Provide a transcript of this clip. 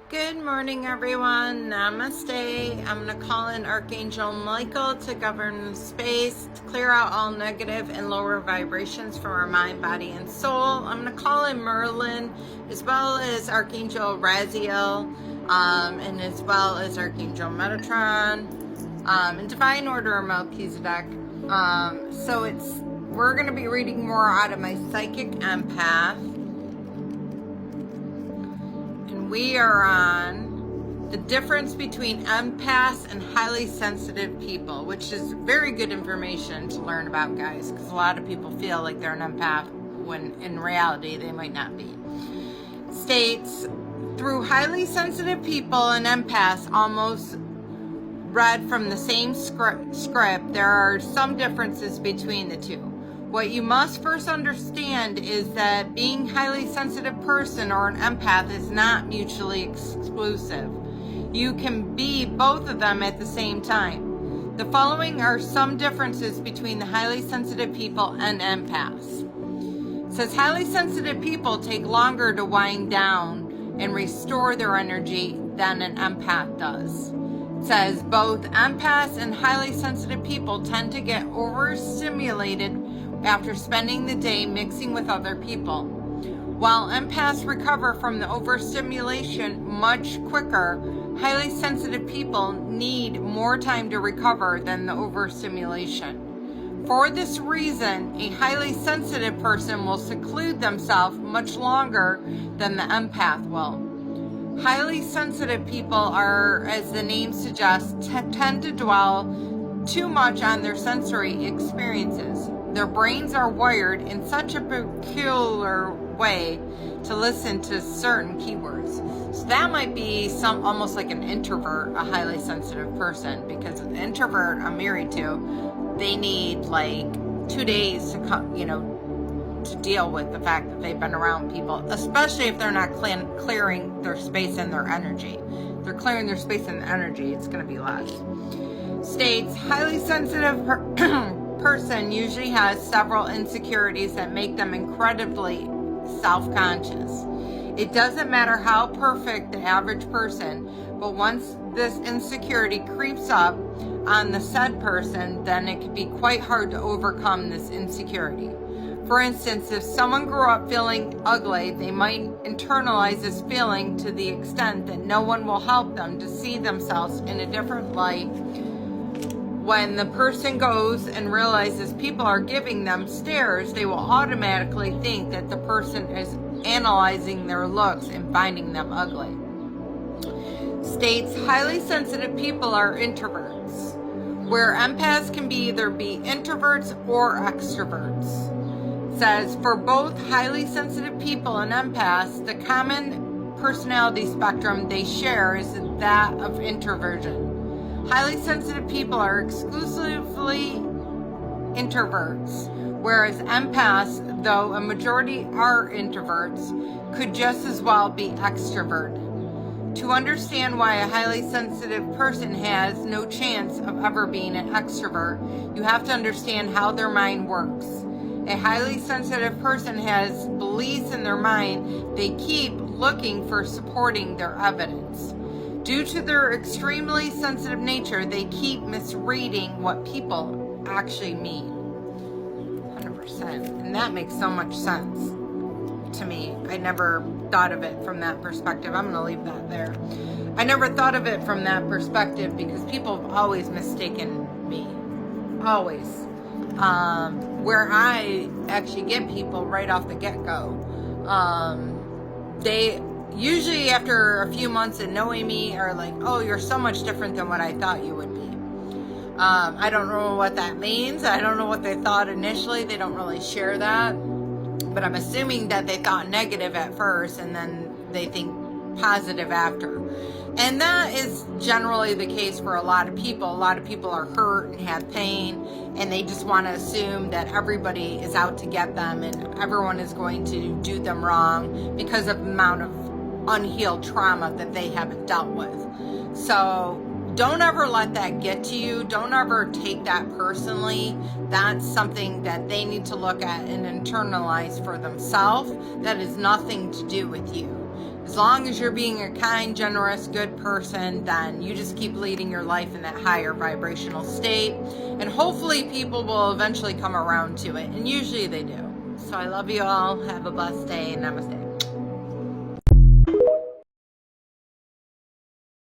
Good morning, everyone. Namaste. I'm going to call in Archangel Michael to govern the space, to clear out all negative and lower vibrations from our mind, body, and soul. I'm going to call in Merlin, as well as Archangel Raziel, and as well as Archangel Metatron, in Divine Order of Melchizedek. We're going to be reading more out of my Psychic Empath. We are on the difference between empaths and highly sensitive people, which is very good information to learn about, guys, because a lot of people feel like they're an empath when in reality they might not be. States, through highly sensitive people and empaths almost read from the same script, there are some differences between the two. What you must first understand is that being a highly sensitive person or an empath is not mutually exclusive. You can be both of them at the same time. The following are some differences between the highly sensitive people and empaths. It says highly sensitive people take longer to wind down and restore their energy than an empath does. It says both empaths and highly sensitive people tend to get overstimulated after spending the day mixing with other people. While empaths recover from the overstimulation much quicker, highly sensitive people need more time to recover than the overstimulation. For this reason, a highly sensitive person will seclude themselves much longer than the empath will. Highly sensitive people are, as the name suggests, tend to dwell too much on their sensory experiences. Their brains are wired in such a peculiar way to listen to certain keywords. So that might be almost like an introvert, a highly sensitive person, because an introvert I'm married to, they need like 2 days to to deal with the fact that they've been around people, especially if they're not clearing their space and their energy. If they're clearing their space and energy, it's going to be less. States, highly sensitive person usually has several insecurities that make them incredibly self-conscious. It doesn't matter how perfect the average person, but once this insecurity creeps up on the said person, then it can be quite hard to overcome this insecurity. For instance, if someone grew up feeling ugly, they might internalize this feeling to the extent that no one will help them to see themselves in a different light. When the person goes and realizes people are giving them stares, they will automatically think that the person is analyzing their looks and finding them ugly. States, highly sensitive people are introverts, where empaths can either be introverts or extroverts. Says, for both highly sensitive people and empaths, the common personality spectrum they share is that of introversion. Highly sensitive people are exclusively introverts, whereas empaths, though a majority are introverts, could just as well be extroverted. To understand why a highly sensitive person has no chance of ever being an extrovert, you have to understand how their mind works. A highly sensitive person has beliefs in their mind they keep looking for supporting their evidence. Due to their extremely sensitive nature, they keep misreading what people actually mean. 100%. And that makes so much sense to me. I never thought of it from that perspective. I'm going to leave that there. I never thought of it from that perspective because people have always mistaken me. Always. Where I actually get people right off the get-go. They usually after a few months of knowing me are like, oh, you're so much different than what I thought you would be. I don't know what that means. I don't know what they thought initially. They don't really share that. But I'm assuming that they thought negative at first and then they think positive after. And that is generally the case for a lot of people. A lot of people are hurt and have pain, and they just want to assume that everybody is out to get them and everyone is going to do them wrong because of the amount of unhealed trauma that they haven't dealt with. So don't ever let that get to you. Don't ever take that personally. That's something that they need to look at and internalize for themselves. That has nothing to do with you. As long as you're being a kind, generous, good person, then you just keep leading your life in that higher vibrational state. And hopefully people will eventually come around to it. And usually they do. So I love you all. Have a blessed day. Namaste.